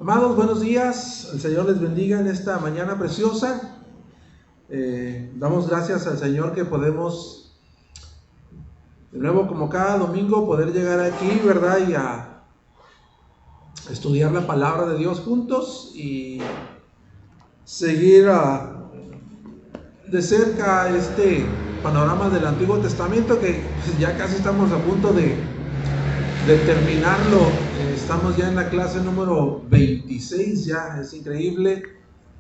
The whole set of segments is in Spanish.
Amados, buenos días. El Señor les bendiga en esta mañana preciosa. Damos gracias al Señor que podemos, de nuevo como cada domingo, poder llegar aquí, ¿verdad? Y a estudiar la palabra de Dios juntos y seguir de cerca este panorama del Antiguo Testamento que ya casi estamos a punto de terminarlo. Estamos ya en la clase número 26, ya es increíble.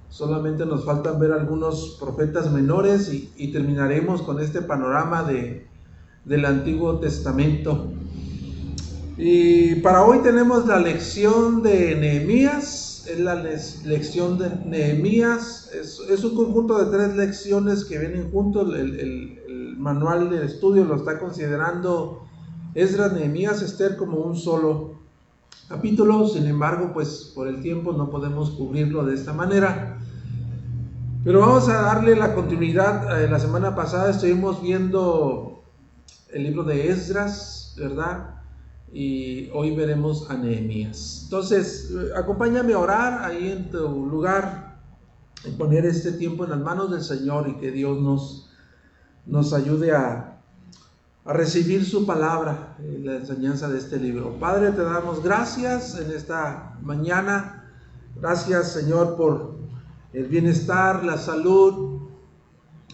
Solamente nos faltan ver algunos profetas menores y terminaremos con este panorama del Antiguo Testamento. Y para hoy tenemos la lección de Nehemías. Es la lección de Nehemías. Es un conjunto de 3 lecciones que vienen juntos. El manual de estudio lo está considerando Esdras, Nehemías, Esther como un solo capítulo. Sin embargo, pues por el tiempo no podemos cubrirlo de esta manera. Pero vamos a darle la continuidad. La semana pasada estuvimos viendo el libro de Esdras, ¿verdad? Y hoy veremos a Nehemías. Entonces, acompáñame a orar ahí en tu lugar, en poner este tiempo en las manos del Señor y que Dios nos ayude a recibir su palabra, la enseñanza de este libro. Padre, te damos gracias en esta mañana. Gracias, Señor, por el bienestar, la salud,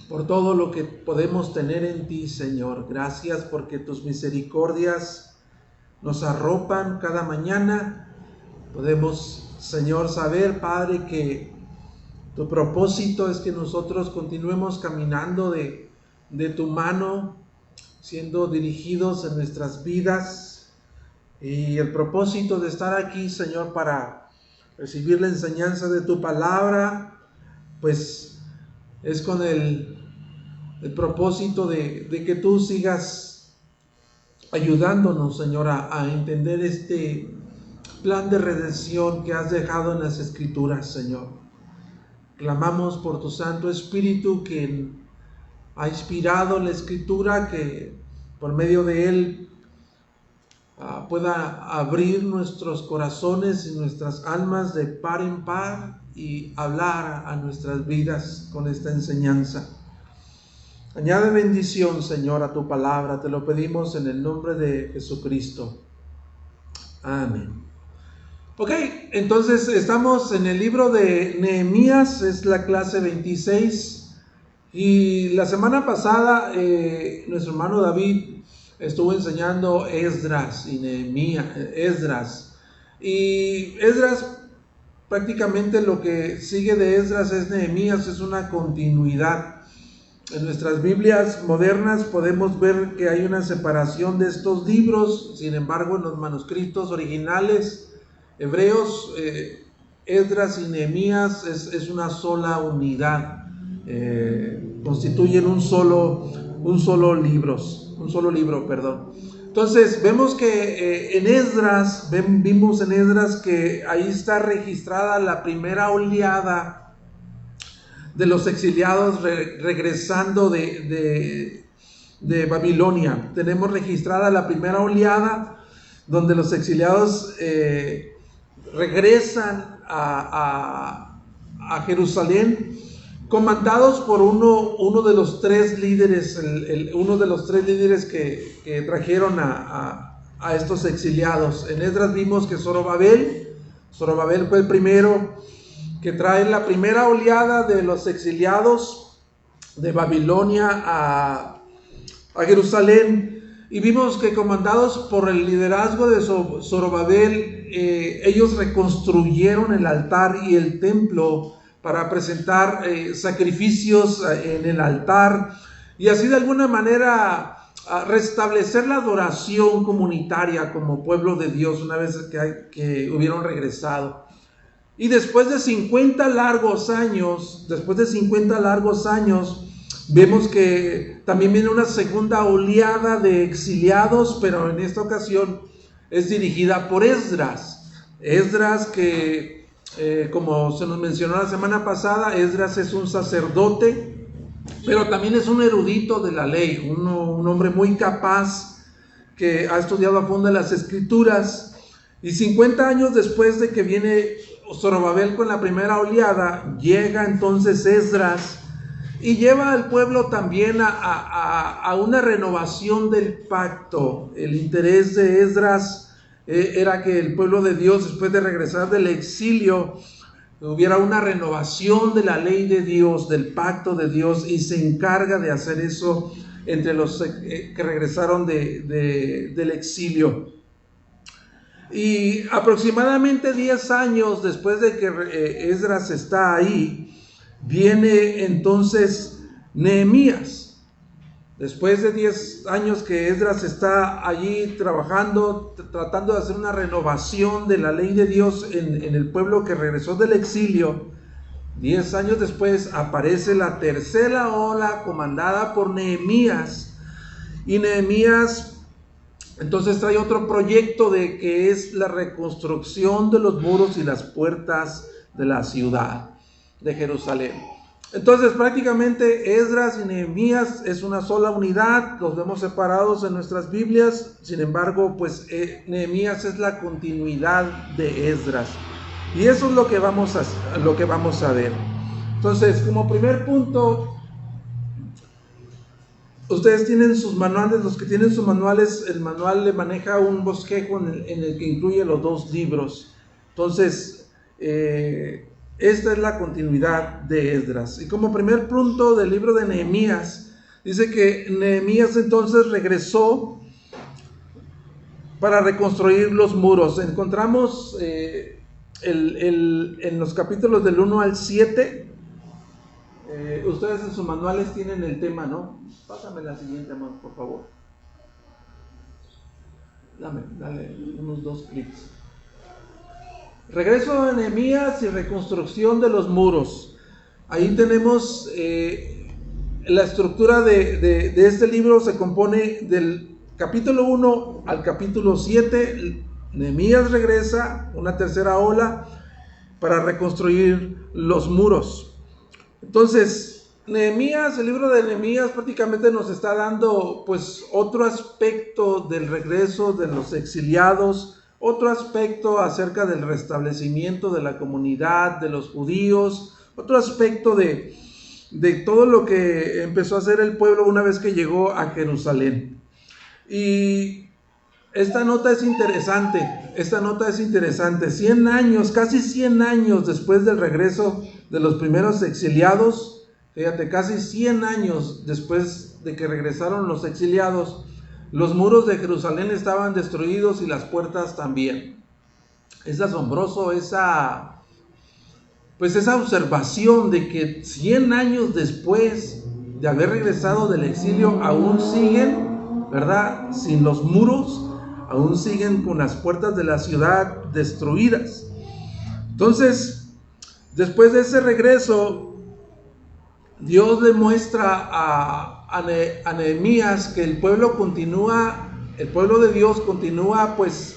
por todo lo que podemos tener en ti, Señor. Gracias porque tus misericordias nos arropan cada mañana. Podemos, Señor, saber, Padre, que tu propósito es que nosotros continuemos caminando de tu mano, siendo dirigidos en nuestras vidas. Y el propósito de estar aquí, Señor, para recibir la enseñanza de tu palabra, pues es con el propósito de que tú sigas ayudándonos, Señor, a entender este plan de redención que has dejado en las Escrituras, Señor. Clamamos por tu Santo Espíritu que ha inspirado la Escritura, que por medio de él pueda abrir nuestros corazones y nuestras almas de par en par y hablar a nuestras vidas con esta enseñanza. Añade bendición, Señor, a tu palabra. Te lo pedimos en el nombre de Jesucristo. Amén. Ok, entonces estamos en el libro de Nehemías, es la clase 26. Y la semana pasada nuestro hermano David estuvo enseñando Esdras y Nehemías, Esdras. Y Esdras, prácticamente lo que sigue de Esdras es Nehemías, es una continuidad. En nuestras Biblias modernas podemos ver que hay una separación de estos libros. Sin embargo, en los manuscritos originales hebreos, Esdras y Nehemías es una sola unidad. Constituyen un solo libro, perdón. Entonces vemos que en Esdras, vimos en Esdras que ahí está registrada la primera oleada de los exiliados regresando de Babilonia. Tenemos registrada la primera oleada donde los exiliados regresan a Jerusalén, comandados por uno de los 3 líderes, uno de los 3 líderes que trajeron a estos exiliados. En Esdras vimos que Zorobabel fue el primero que trae la primera oleada de los exiliados de Babilonia a Jerusalén. Y vimos que comandados por el liderazgo de Zorobabel, ellos reconstruyeron el altar y el templo para presentar sacrificios en el altar y así de alguna manera restablecer la adoración comunitaria como pueblo de Dios una vez que hubieron regresado. Y después de 50 largos años, vemos que también viene una segunda oleada de exiliados, pero en esta ocasión es dirigida por Esdras. Esdras que, como se nos mencionó la semana pasada, Esdras es un sacerdote, pero también es un erudito de la ley, un hombre muy capaz que ha estudiado a fondo las Escrituras. Y 50 años después de que viene Zorobabel con la primera oleada, llega entonces Esdras y lleva al pueblo también a una renovación del pacto. El interés de Esdras era que el pueblo de Dios, después de regresar del exilio, hubiera una renovación de la ley de Dios, del pacto de Dios, y se encarga de hacer eso entre los que regresaron del exilio. Y aproximadamente 10 años después de que Esdras está ahí, viene entonces Nehemías. Después de 10 años que Esdras está allí trabajando, tratando de hacer una renovación de la ley de Dios en el pueblo que regresó del exilio, 10 años después aparece la tercera ola comandada por Nehemías. Y Nehemías entonces trae otro proyecto de que es la reconstrucción de los muros y las puertas de la ciudad de Jerusalén. Entonces prácticamente Esdras y Nehemías es una sola unidad, los vemos separados en nuestras Biblias. Sin embargo, pues Nehemías es la continuidad de Esdras, y eso es lo que vamos a ver. Entonces, como primer punto, ustedes tienen sus manuales. Los que tienen sus manuales, el manual le maneja un bosquejo en el que incluye los 2 libros. Entonces, esta es la continuidad de Esdras. Y como primer punto del libro de Nehemías, dice que Nehemías entonces regresó para reconstruir los muros. Encontramos en los capítulos del 1 al 7. Ustedes en sus manuales tienen el tema, ¿no? Pásame la siguiente, amor, por favor. Dale unos 2 clics. Regreso de Nehemías y reconstrucción de los muros. Ahí tenemos la estructura de este libro. Se compone del capítulo 1 al capítulo 7. Nehemías regresa, una tercera ola, para reconstruir los muros. Entonces, Nehemías, el libro de Nehemías prácticamente nos está dando pues otro aspecto del regreso de los exiliados, otro aspecto acerca del restablecimiento de la comunidad, de los judíos, otro aspecto de todo lo que empezó a hacer el pueblo una vez que llegó a Jerusalén. Y esta nota es interesante. 100 años, casi 100 años después del regreso de los primeros exiliados, fíjate, casi 100 años después de que regresaron los exiliados, los muros de Jerusalén estaban destruidos y las puertas también. Es asombroso esa observación de que 100 años después de haber regresado del exilio, aún siguen, ¿verdad?, sin los muros, aún siguen con las puertas de la ciudad destruidas. Entonces, después de ese regreso, Dios le muestra a Nehemías que el pueblo de Dios continúa pues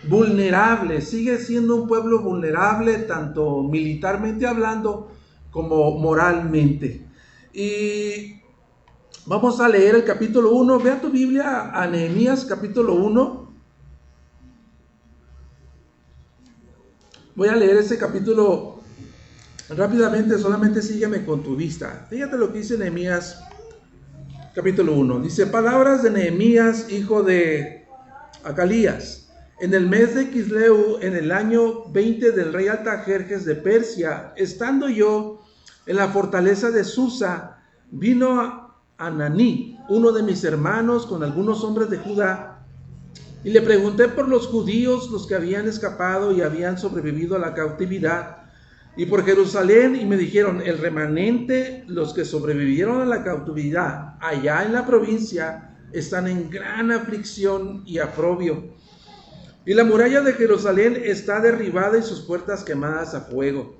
vulnerable, sigue siendo un pueblo vulnerable, tanto militarmente hablando como moralmente. Y vamos a leer el capítulo 1. Vea tu Biblia a Nehemías capítulo 1. Voy a leer ese capítulo rápidamente, solamente sígueme con tu vista. Fíjate lo que dice Nehemías capítulo 1. Dice: palabras de Nehemías, hijo de Acalías. En el mes de Quisleu, en el año 20 del rey Artajerjes de Persia, estando yo en la fortaleza de Susa, vino Ananí, uno de mis hermanos, con algunos hombres de Judá, y le pregunté por los judíos, los que habían escapado y habían sobrevivido a la cautividad, y por Jerusalén, y me dijeron: el remanente, los que sobrevivieron a la cautividad allá en la provincia, están en gran aflicción y aprobio, y la muralla de Jerusalén está derribada y sus puertas quemadas a fuego.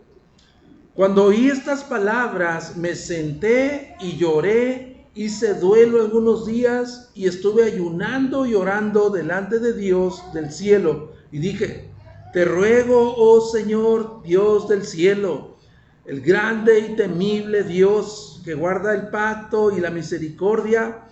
Cuando oí estas palabras, me senté y lloré. Hice duelo algunos días y estuve ayunando y orando delante de Dios del cielo. Y dije: te ruego, oh Señor, Dios del cielo, el grande y temible Dios, que guarda el pacto y la misericordia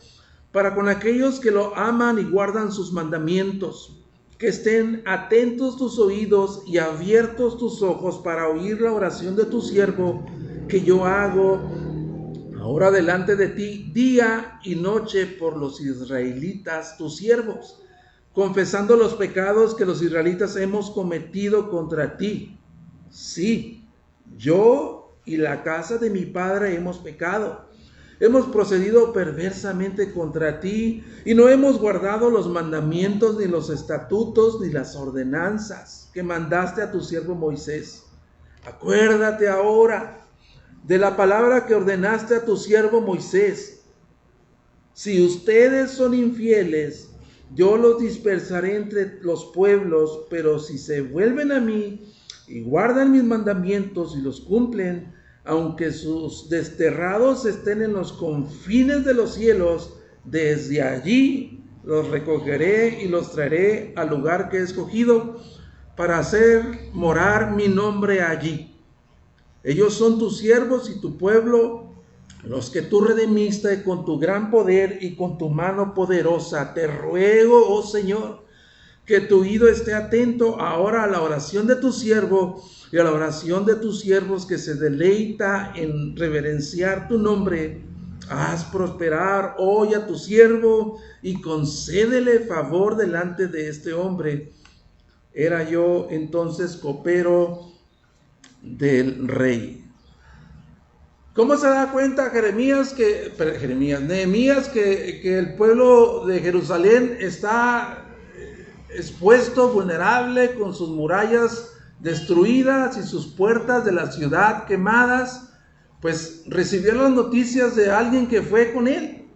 para con aquellos que lo aman y guardan sus mandamientos, que estén atentos tus oídos y abiertos tus ojos para oír la oración de tu siervo que yo hago ahora delante de ti día y noche por los israelitas, tus siervos, confesando los pecados que los israelitas hemos cometido contra ti. Sí, yo y la casa de mi padre hemos pecado. Hemos procedido perversamente contra ti y no hemos guardado los mandamientos, ni los estatutos, ni las ordenanzas que mandaste a tu siervo Moisés. Acuérdate ahora de la palabra que ordenaste a tu siervo Moisés. Si ustedes son infieles, yo los dispersaré entre los pueblos, pero si se vuelven a mí y guardan mis mandamientos y los cumplen, aunque sus desterrados estén en los confines de los cielos, desde allí los recogeré y los traeré al lugar que he escogido para hacer morar mi nombre allí. Ellos son tus siervos y tu pueblo, los que tú redimiste con tu gran poder y con tu mano poderosa. Te ruego, oh Señor, que tu oído esté atento ahora a la oración de tu siervo y a la oración de tus siervos que se deleita en reverenciar tu nombre. Haz prosperar hoy a tu siervo y concédele favor delante de este hombre. Era yo entonces copero del rey. ¿Cómo se da cuenta Nehemías que el pueblo de Jerusalén está expuesto, vulnerable, con sus murallas destruidas y sus puertas de la ciudad quemadas? Pues recibió las noticias de alguien que fue con él.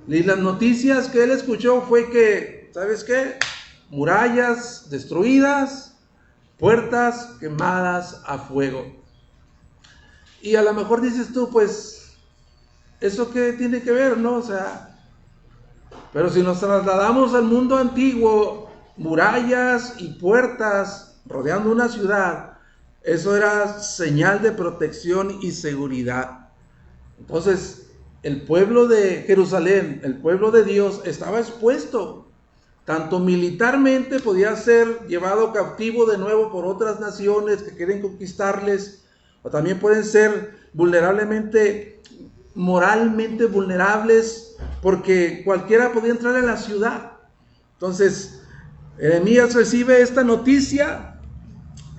Y las noticias que él escuchó fue que, ¿sabes qué? Murallas destruidas, puertas quemadas a fuego. Y a lo mejor dices tú, pues, ¿eso qué tiene que ver, no? O sea, pero si nos trasladamos al mundo antiguo, murallas y puertas rodeando una ciudad, eso era señal de protección y seguridad. Entonces, el pueblo de Jerusalén, el pueblo de Dios, estaba expuesto. Tanto militarmente podía ser llevado cautivo de nuevo por otras naciones que quieren conquistarles, o también pueden ser moralmente vulnerables, porque cualquiera podía entrar en la ciudad. Entonces, Nehemías recibe esta noticia,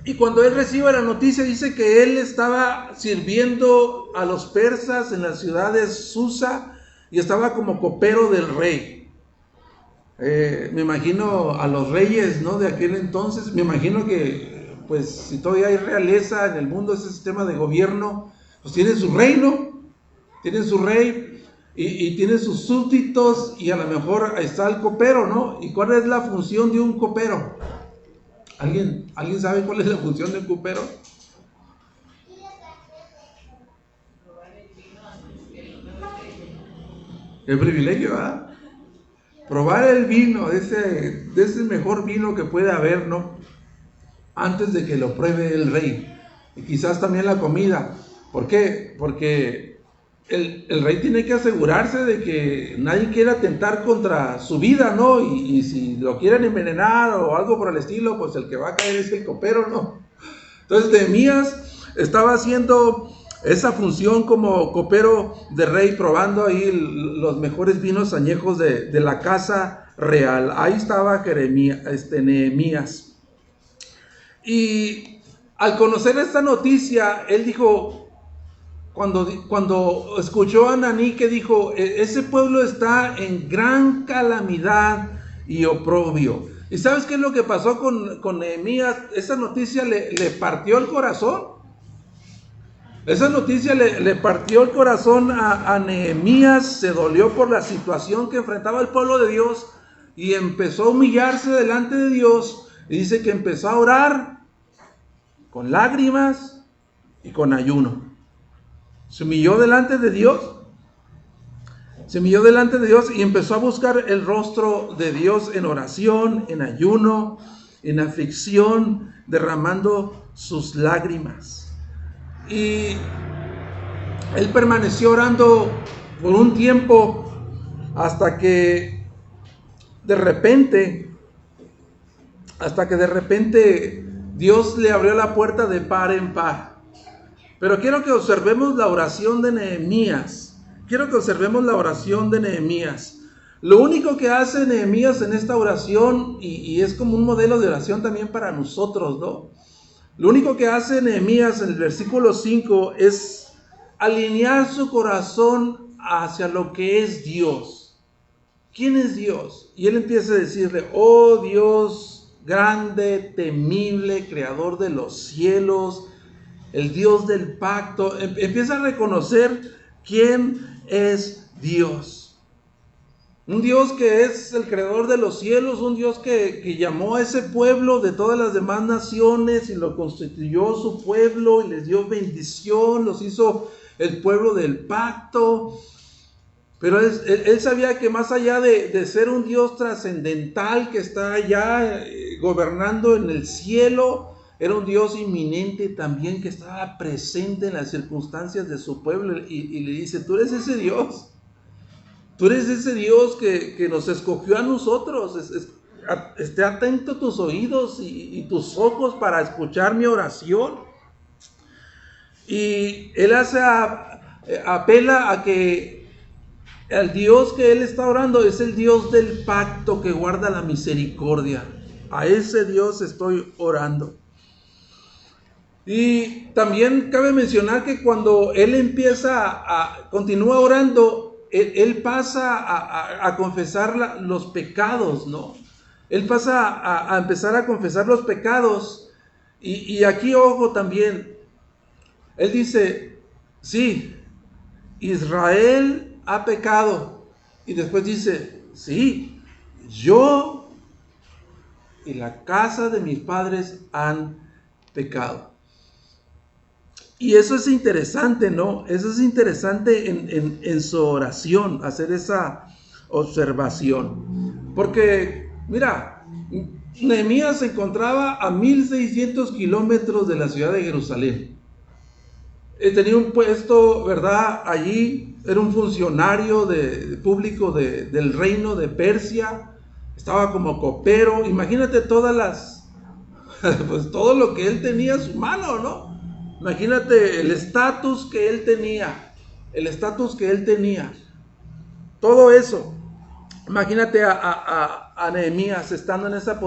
y cuando él recibe la noticia dice que él estaba sirviendo a los persas en la ciudad de Susa y estaba como copero del rey. Me imagino a los reyes, ¿no?, de aquel entonces. Me imagino que, pues, si todavía hay realeza en el mundo, ese sistema de gobierno, pues tienen su reino, tienen su rey y tienen sus súbditos, y a lo mejor ahí está el copero, ¿no? ¿Y cuál es la función de un copero? ¿Alguien sabe cuál es la función de un copero? El privilegio, ¿verdad? Probar el vino, de ese mejor vino que puede haber, ¿no? Antes de que lo pruebe el rey. Y quizás también la comida. ¿Por qué? Porque el rey tiene que asegurarse de que nadie quiera atentar contra su vida, ¿no? Y si lo quieren envenenar o algo por el estilo, pues el que va a caer es el copero, ¿no? Entonces Nehemías estaba haciendo esa función como copero de rey, probando ahí los mejores vinos añejos de la casa real. Ahí estaba Nehemías. Y al conocer esta noticia, él dijo, cuando escuchó a Ananí que dijo, ese pueblo está en gran calamidad y oprobio. ¿Y sabes qué es lo que pasó con Nehemías? Esa noticia le partió el corazón. Esa noticia le partió el corazón a Nehemías. Se dolió por la situación que enfrentaba el pueblo de Dios y empezó a humillarse delante de Dios. Y dice que empezó a orar con lágrimas y con ayuno. Se humilló delante de Dios. Se humilló delante de Dios y empezó a buscar el rostro de Dios en oración, en ayuno, en aflicción, derramando sus lágrimas. Y él permaneció orando por un tiempo hasta que de repente hasta que de repente Dios le abrió la puerta de par en par. Pero quiero que observemos la oración de Nehemías. Quiero que observemos la oración de Nehemías. Lo único que hace Nehemías en esta oración, y es como un modelo de oración también para nosotros, ¿no? Lo único que hace Nehemías en el versículo 5 es alinear su corazón hacia lo que es Dios. ¿Quién es Dios? Y él empieza a decirle: oh Dios grande, temible, creador de los cielos, el Dios del pacto. Empieza a reconocer quién es Dios. Un Dios que es el creador de los cielos, un Dios que llamó a ese pueblo de todas las demás naciones y lo constituyó su pueblo y les dio bendición, los hizo el pueblo del pacto. Pero él sabía que más allá de ser un Dios trascendental que está allá gobernando en el cielo, era un Dios inminente también que estaba presente en las circunstancias de su pueblo, y le dice: tú eres ese Dios. Tú eres ese Dios que nos escogió a nosotros. Esté atento tus oídos y tus ojos para escuchar mi oración. Y él apela a que el Dios que él está orando es el Dios del pacto que guarda la misericordia. A ese Dios estoy orando. Y también cabe mencionar que cuando él continúa orando, él pasa a confesar los pecados, ¿no? Él pasa a empezar a confesar los pecados. Y aquí, ojo también, él dice: sí, Israel ha pecado. Y después dice: sí, yo y la casa de mis padres han pecado. Y eso es interesante, ¿no? Eso es interesante en su oración, hacer esa observación. Porque, mira, Nehemías se encontraba a 1600 kilómetros de la ciudad de Jerusalén. Tenía un puesto, ¿verdad? Allí era un funcionario público del reino de Persia. Estaba como copero. Imagínate pues todo lo que él tenía a su mano, ¿no? Imagínate el estatus que él tenía, todo eso. Imagínate a Nehemías estando en esa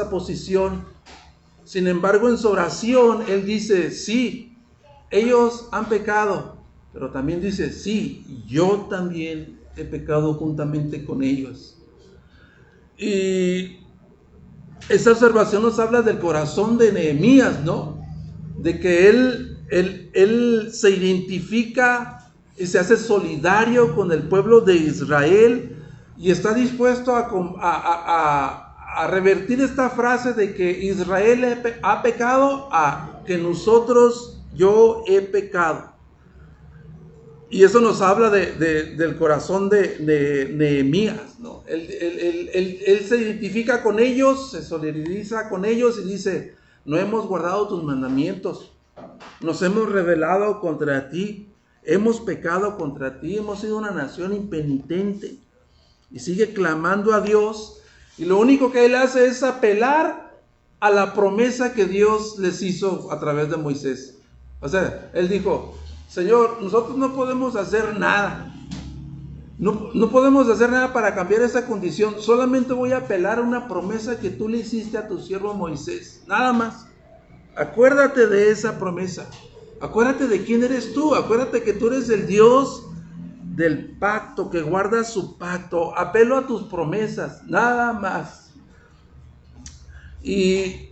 posición. Sin embargo, en su oración, él dice: sí, ellos han pecado, pero también dice: sí, yo también he pecado juntamente con ellos. Y esa observación nos habla del corazón de Nehemías, ¿no? De que él se identifica y se hace solidario con el pueblo de Israel y está dispuesto a revertir esta frase de que Israel ha pecado a que yo he pecado. Y eso nos habla del corazón de Nehemías, ¿no? Él se identifica con ellos, se solidariza con ellos y dice: no hemos guardado tus mandamientos, nos hemos rebelado contra ti, hemos pecado contra ti, hemos sido una nación impenitente. Y sigue clamando a Dios, y lo único que él hace es apelar a la promesa que Dios les hizo a través de Moisés. O sea, él dijo: Señor, nosotros no podemos hacer nada. No podemos hacer nada para cambiar esa condición. Solamente voy a apelar a una promesa que tú le hiciste a tu siervo Moisés. Nada más. Acuérdate de esa promesa. Acuérdate de quién eres tú. Acuérdate que tú eres el Dios del pacto, que guarda su pacto. Apelo a tus promesas. Nada más. Y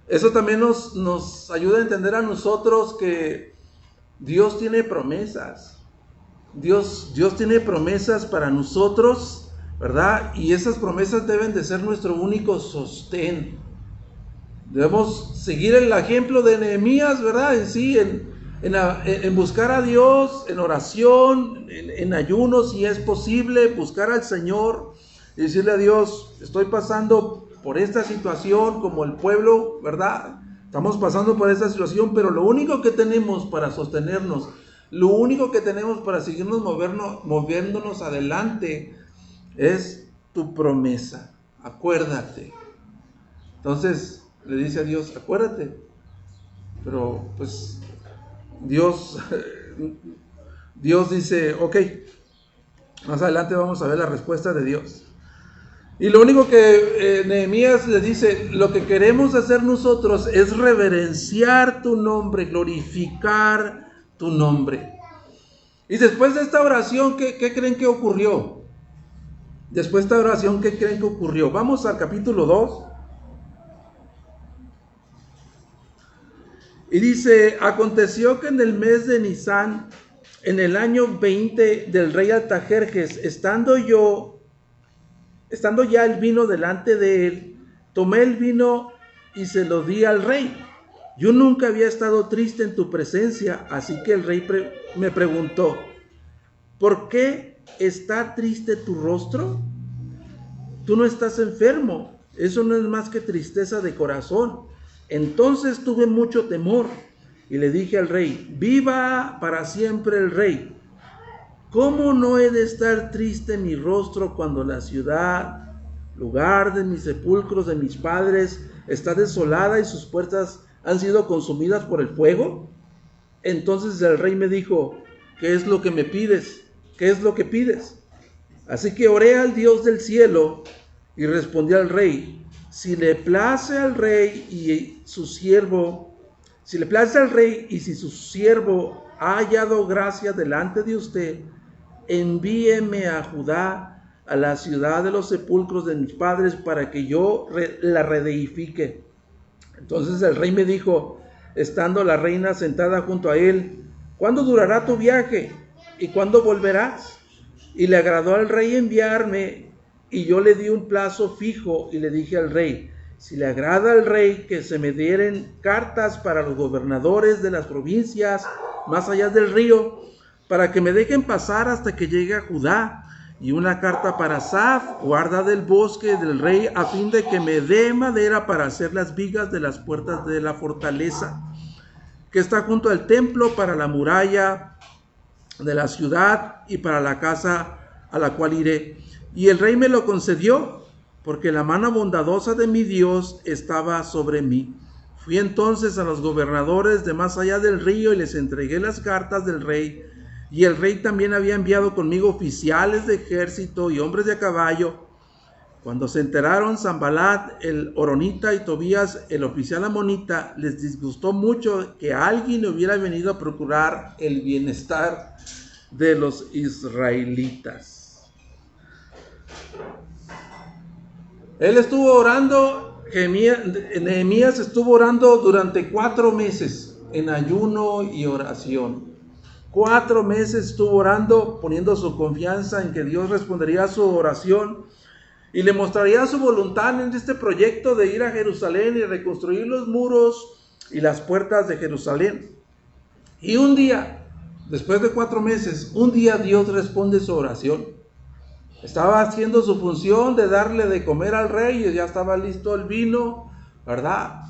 eso también nos ayuda a entender a nosotros que Dios tiene promesas. Dios tiene promesas para nosotros, ¿verdad? Y esas promesas deben de ser nuestro único sostén. Debemos seguir el ejemplo de Nehemías, ¿verdad? En buscar a Dios, en oración, en ayuno, si es posible, buscar al Señor y decirle a Dios: estoy pasando por esta situación como el pueblo, ¿verdad? Estamos pasando por esta situación, pero lo único que tenemos para sostenernos, lo único que tenemos para seguirnos moviéndonos adelante es tu promesa. Acuérdate. Entonces le dice a Dios, acuérdate. Pero pues Dios dice, ok, más adelante vamos a ver la respuesta de Dios. Y lo único que Nehemías le dice, lo que queremos hacer nosotros es reverenciar tu nombre, glorificar tu nombre. Y después de esta oración, ¿qué creen que ocurrió? Después de esta oración, ¿qué creen que ocurrió? Vamos al capítulo 2. Y dice, aconteció que en el mes de Nisán, en el año 20 del rey Artajerjes, estando ya el vino delante de él, tomé el vino y se lo di al rey. Yo nunca había estado triste en tu presencia, así que el rey me preguntó, ¿por qué está triste tu rostro? Tú no estás enfermo, eso no es más que tristeza de corazón. Entonces tuve mucho temor y le dije al rey, viva para siempre el rey. ¿Cómo no he de estar triste mi rostro cuando la ciudad, lugar de mis sepulcros de mis padres, está desolada y sus puertas han sido consumidas por el fuego? Entonces el rey me dijo, ¿qué es lo que me pides? ¿Qué es lo que pides? Así que oré al Dios del cielo y respondí al rey, si le place al rey y su siervo, si su siervo ha hallado gracia delante de usted, envíeme a Judá, a la ciudad de los sepulcros de mis padres, para que yo la reedifique. Entonces el rey me dijo, estando la reina sentada junto a él, ¿cuándo durará tu viaje? ¿Y cuándo volverás? Y le agradó al rey enviarme, y yo le di un plazo fijo, y le dije al rey, si le agrada al rey que se me dieren cartas para los gobernadores de las provincias más allá del río, para que me dejen pasar hasta que llegue a Judá, y una carta para Asaf, guarda del bosque del rey, a fin de que me dé madera para hacer las vigas de las puertas de la fortaleza, que está junto al templo, para la muralla de la ciudad y para la casa a la cual iré. Y el rey me lo concedió, porque la mano bondadosa de mi Dios estaba sobre mí. Fui entonces a los gobernadores de más allá del río y les entregué las cartas del rey. Y el rey también había enviado conmigo oficiales de ejército y hombres de a caballo. Cuando se enteraron Sanbalat, el horonita, y Tobías, el oficial amonita, les disgustó mucho que alguien hubiera venido a procurar el bienestar de los israelitas. Él estuvo orando, Nehemías estuvo orando durante 4 meses en ayuno y oración. 4 meses estuvo orando, poniendo su confianza en que Dios respondería a su oración y le mostraría su voluntad en este proyecto de ir a Jerusalén y reconstruir los muros y las puertas de Jerusalén. Y un día, después de 4 meses, un día Dios responde su oración. Estaba haciendo su función de darle de comer al rey y ya estaba listo el vino, ¿verdad?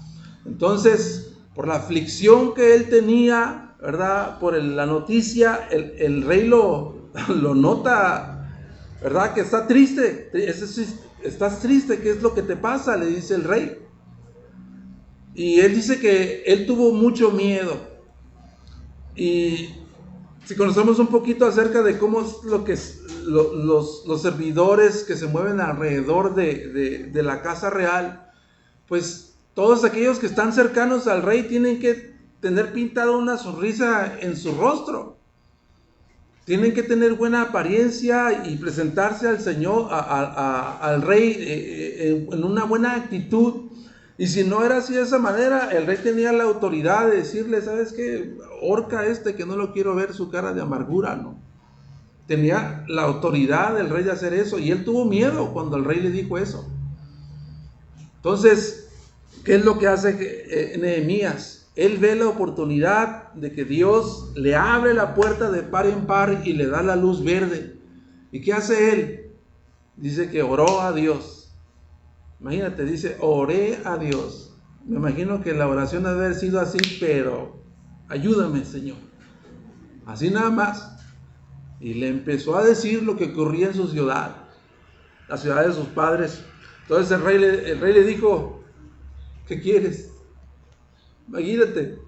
Entonces, por la aflicción que él tenía, ¿verdad? Por la noticia, el rey lo nota, ¿verdad? Que está triste. Estás triste, ¿qué es lo que te pasa? Le dice el rey. Y él dice que él tuvo mucho miedo. Y si conocemos un poquito acerca de cómo es lo que los servidores que se mueven alrededor de la casa real, pues todos aquellos que están cercanos al rey tienen que tener pintada una sonrisa en su rostro. Tienen que tener buena apariencia y presentarse al Señor, al rey en una buena actitud. Y si no era así de esa manera, el rey tenía la autoridad de decirle, ¿sabes qué? Horca que no lo quiero ver su cara de amargura, ¿no? Tenía la autoridad del rey de hacer eso, y él tuvo miedo cuando el rey le dijo eso. Entonces, ¿qué es lo que hace Nehemías? Él ve la oportunidad de que Dios le abre la puerta de par en par y le da la luz verde. ¿Y qué hace él? Dice que oró a Dios. Imagínate, dice, oré a Dios. Me imagino que la oración debe haber sido así, pero ayúdame, Señor. Así nada más. Y le empezó a decir lo que ocurría en su ciudad, la ciudad de sus padres. Entonces el rey le dijo, ¿Qué quieres? Imagínate.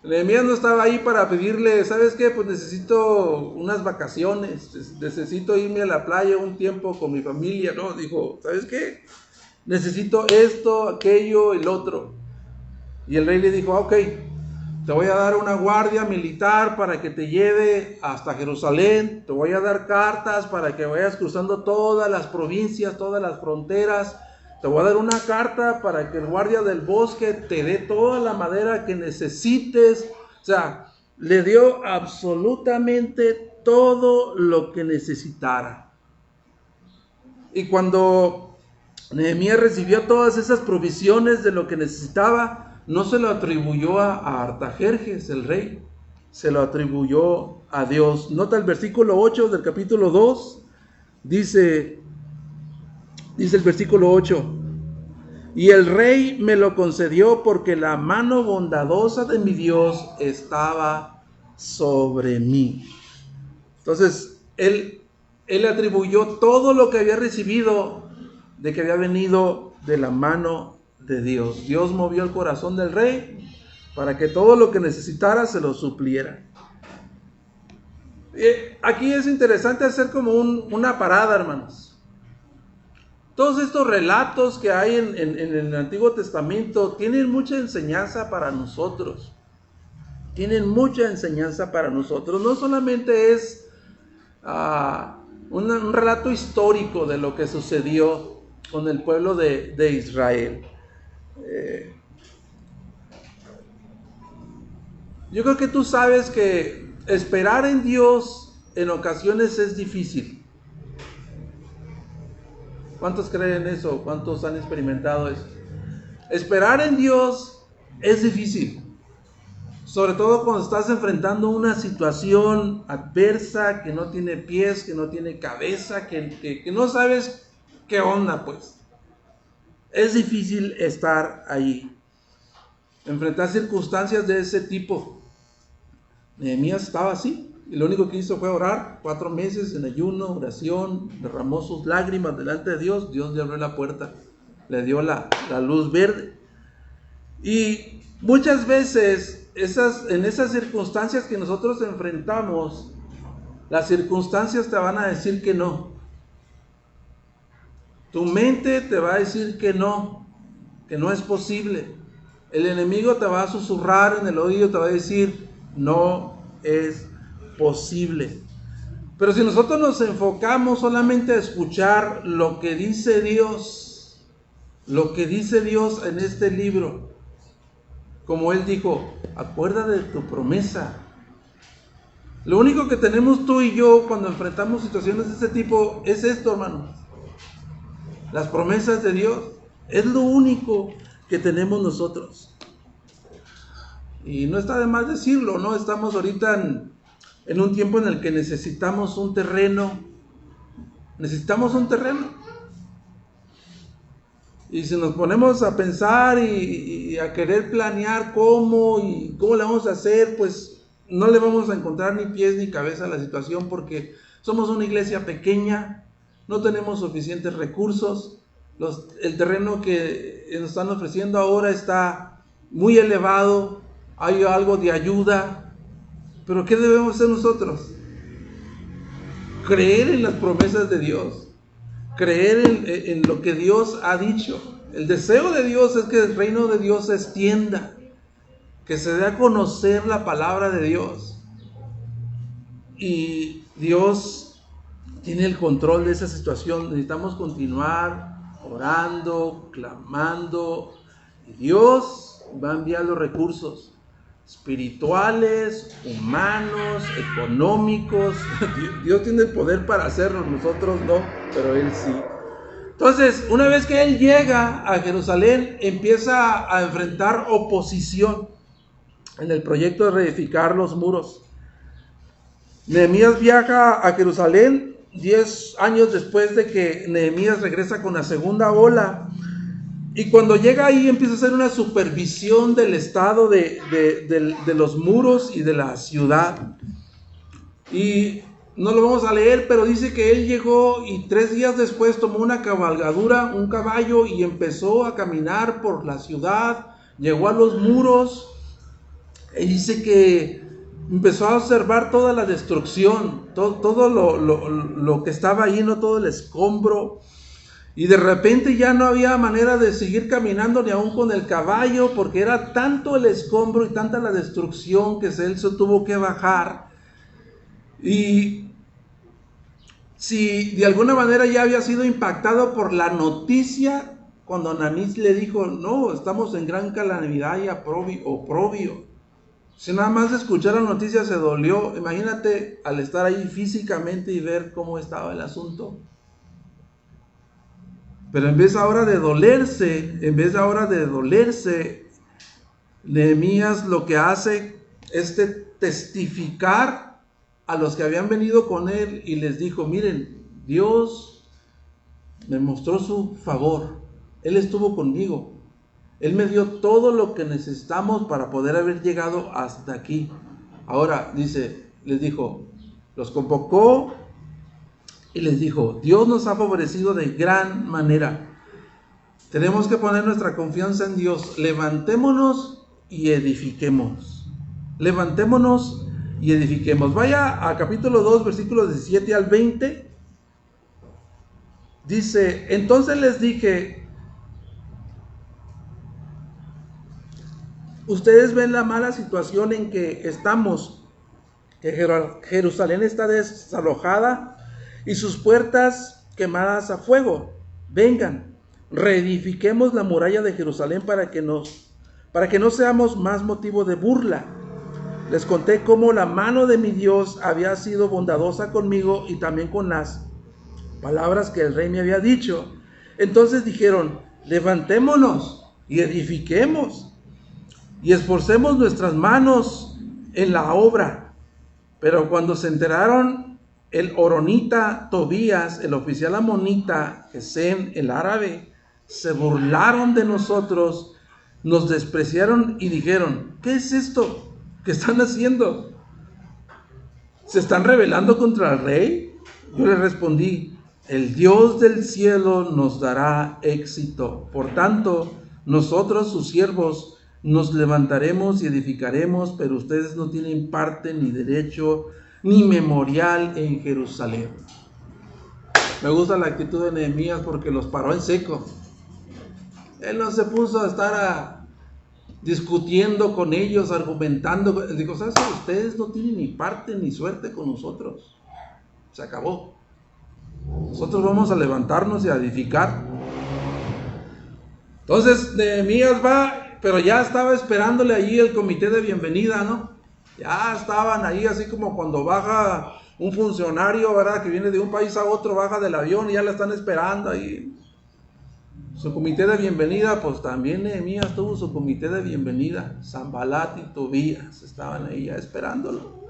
Nehemías no estaba ahí para pedirle, ¿sabes qué? Pues necesito unas vacaciones, necesito irme a la playa un tiempo con mi familia. No, dijo, ¿sabes qué? Necesito esto, aquello, el otro. Y el rey le dijo, ok, te voy a dar una guardia militar para que te lleve hasta Jerusalén, te voy a dar cartas para que vayas cruzando todas las provincias, todas las fronteras, te voy a dar una carta para que el guardia del bosque te dé toda la madera que necesites. O sea, le dio absolutamente todo lo que necesitara. Y cuando Nehemías recibió todas esas provisiones de lo que necesitaba, no se lo atribuyó a Artajerjes, el rey, se lo atribuyó a Dios. Nota el versículo 8 del capítulo 2, dice el versículo 8, y el rey me lo concedió porque la mano bondadosa de mi Dios estaba sobre mí. Entonces, él le atribuyó todo lo que había recibido de que había venido de la mano de Dios. Dios movió el corazón del rey para que todo lo que necesitara se lo supliera. Aquí es interesante hacer como una parada, hermanos. Todos estos relatos que hay en el Antiguo Testamento tienen mucha enseñanza para nosotros. Tienen mucha enseñanza para nosotros. No solamente es un relato histórico de lo que sucedió con el pueblo de Israel. Yo creo que tú sabes que esperar en Dios en ocasiones es difícil. ¿Cuántos creen eso? ¿Cuántos han experimentado eso? Esperar en Dios es difícil. Sobre todo cuando estás enfrentando una situación adversa que no tiene pies, que no tiene cabeza, que no sabes qué onda, pues. Es difícil estar ahí. Enfrentar circunstancias de ese tipo. Nehemías estaba así, y lo único que hizo fue orar 4 meses en ayuno, oración, derramó sus lágrimas delante de Dios. Dios le abrió la puerta, le dio la luz verde. Y muchas veces en esas circunstancias que nosotros enfrentamos, las circunstancias te van a decir que no. Tu mente te va a decir que no es posible. El enemigo te va a susurrar en el oído, te va a decir, no es posible. Pero si nosotros nos enfocamos solamente a escuchar lo que dice Dios en este libro, como Él dijo, acuérdate de tu promesa. Lo único que tenemos tú y yo cuando enfrentamos situaciones de este tipo es esto, hermanos. Las promesas de Dios es lo único que tenemos nosotros. Y no está de más decirlo, ¿no? Estamos ahorita en un tiempo en el que necesitamos un terreno. Necesitamos un terreno. Y si nos ponemos a pensar y a querer planear cómo le vamos a hacer, pues no le vamos a encontrar ni pies ni cabeza a la situación, porque somos una iglesia pequeña, no tenemos suficientes recursos. El terreno que nos están ofreciendo ahora está muy elevado, hay algo de ayuda, pero ¿qué debemos hacer nosotros? Creer en las promesas de Dios, creer en lo que Dios ha dicho. El deseo de Dios es que el reino de Dios se extienda, que se dé a conocer la palabra de Dios. Y Dios tiene el control de esa situación. Necesitamos continuar orando, clamando, y Dios va a enviar los recursos espirituales, humanos, económicos. Dios tiene el poder para hacerlo, nosotros no, pero Él sí. Entonces, una vez que Él llega a Jerusalén, empieza a enfrentar oposición en el proyecto de reedificar los muros. Nehemías viaja a Jerusalén 10 años después de que Nehemías regresa con la segunda ola. Y cuando llega ahí empieza a hacer una supervisión del estado de los muros y de la ciudad. Y no lo vamos a leer, pero dice que él llegó y 3 días después tomó una cabalgadura, un caballo, y empezó a caminar por la ciudad, llegó a los muros, y dice que empezó a observar toda la destrucción, todo lo que estaba ahí, no, todo el escombro. Y de repente ya no había manera de seguir caminando ni aún con el caballo, porque era tanto el escombro y tanta la destrucción que él se tuvo que bajar. Y si de alguna manera ya había sido impactado por la noticia, cuando Ananías le dijo, no, estamos en gran calamidad y oprobio. Si nada más de escuchar la noticia se dolió, imagínate al estar ahí físicamente y ver cómo estaba el asunto. Pero en vez ahora de dolerse, Nehemías lo que hace es testificar a los que habían venido con él y les dijo, miren, Dios me mostró su favor, Él estuvo conmigo, Él me dio todo lo que necesitamos para poder haber llegado hasta aquí. Ahora, les dijo, los convocó y les dijo, Dios nos ha favorecido de gran manera. Tenemos que poner nuestra confianza en Dios. Levantémonos y edifiquemos. Levantémonos y edifiquemos. Vaya a capítulo 2, versículos 17 al 20. Dice, entonces les dije, ustedes ven la mala situación en que estamos, que Jerusalén está desalojada y sus puertas quemadas a fuego. Vengan, reedifiquemos la muralla de Jerusalén para que no seamos más motivo de burla. Les conté cómo la mano de mi Dios había sido bondadosa conmigo y también con las palabras que el rey me había dicho. Entonces dijeron, levantémonos y edifiquemos y esforcemos nuestras manos en la obra. Pero cuando se enteraron, el horonita Tobías, el oficial amonita, Gesem, el árabe, se burlaron de nosotros, nos despreciaron y dijeron, ¿qué es esto que están haciendo? ¿Se están rebelando contra el rey? Yo les respondí, el Dios del cielo nos dará éxito. Por tanto, nosotros, sus siervos, nos levantaremos y edificaremos, pero ustedes no tienen parte ni derecho ni memorial en Jerusalén. Me gusta la actitud de Nehemías porque los paró en seco. Él no se puso a estar discutiendo con ellos, argumentando. Dijo, ¿sabes? Ustedes no tienen ni parte ni suerte con nosotros. Se acabó. Nosotros vamos a levantarnos y a edificar. Entonces Nehemías va, pero ya estaba esperándole allí el comité de bienvenida, ¿no? Ya estaban ahí, así como cuando baja un funcionario, ¿verdad? Que viene de un país a otro, baja del avión y ya la están esperando ahí. Su comité de bienvenida, pues también Nehemías tuvo su comité de bienvenida. Sanbalat y Tobías estaban ahí ya esperándolo.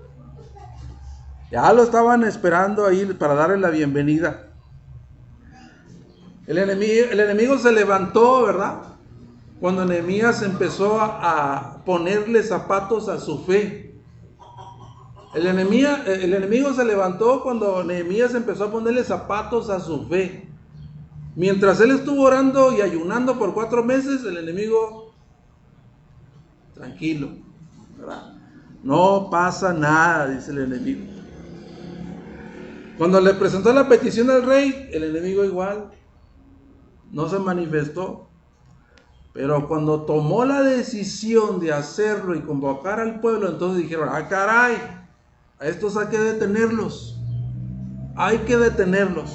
Ya lo estaban esperando ahí para darle la bienvenida. El enemigo se levantó, ¿verdad? Cuando Nehemías empezó a ponerle zapatos a su fe. El enemigo se levantó cuando Nehemías empezó a ponerle zapatos a su fe. Mientras él estuvo orando y ayunando por 4 meses, el enemigo, tranquilo, ¿verdad? No pasa nada, dice el enemigo. Cuando le presentó la petición al rey, el enemigo igual, no se manifestó. Pero cuando tomó la decisión de hacerlo y convocar al pueblo, entonces dijeron, ¡ah, caray! A estos hay que detenerlos. Hay que detenerlos.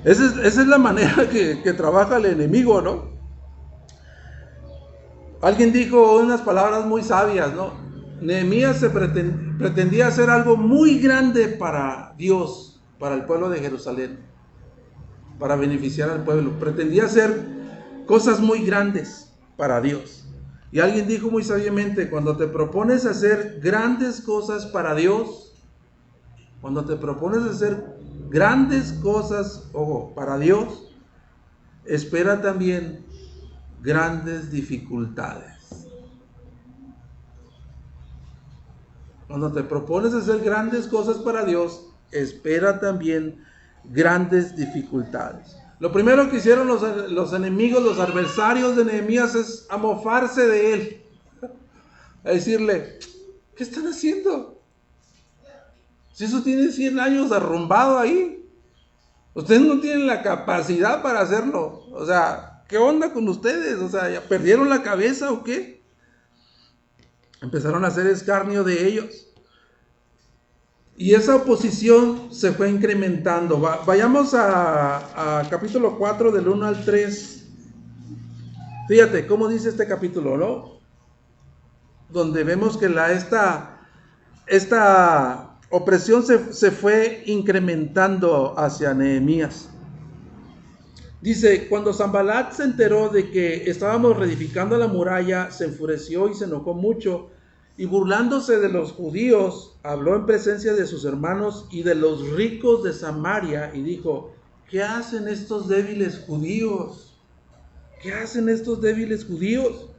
Esa es la manera que trabaja el enemigo, ¿no? Alguien dijo unas palabras muy sabias, ¿no? Nehemías pretendía hacer algo muy grande para Dios, para el pueblo de Jerusalén, para beneficiar al pueblo. Pretendía hacer cosas muy grandes para Dios. Y alguien dijo muy sabiamente, cuando te propones hacer grandes cosas para Dios, cuando te propones hacer grandes cosas, ojo, para Dios, espera también grandes dificultades. Cuando te propones hacer grandes cosas para Dios, espera también grandes dificultades. Lo primero que hicieron los enemigos, los adversarios de Nehemías, es mofarse de él, a decirle: ¿qué están haciendo? Si eso tiene 100 años arrumbado ahí, ustedes no tienen la capacidad para hacerlo. O sea, ¿qué onda con ustedes? O sea, ¿ya perdieron la cabeza o qué? Empezaron a hacer escarnio de ellos. Y esa oposición se fue incrementando. Vayamos a capítulo 4 del 1 al 3. Fíjate cómo dice este capítulo, ¿no? Donde vemos que esta opresión se fue incrementando hacia Nehemías. Dice: cuando Sanballat se enteró de que estábamos reedificando la muralla, se enfureció y se enojó mucho, y burlándose de los judíos, habló en presencia de sus hermanos y de los ricos de Samaria, y dijo: ¿qué hacen estos débiles judíos? ¿Qué hacen estos débiles judíos?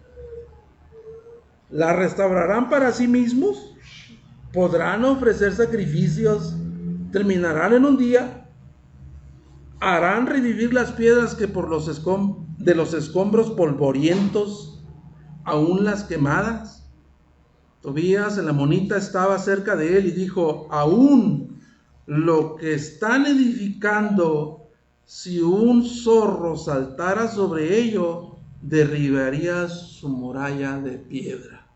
¿La restaurarán para sí mismos? ¿Podrán ofrecer sacrificios? ¿Terminarán en un día? ¿Harán revivir las piedras que por de los escombros polvorientos, aún las quemadas? Tobías el amonita estaba cerca de él y dijo: aún lo que están edificando, si un zorro saltara sobre ello, derribaría su muralla de piedra.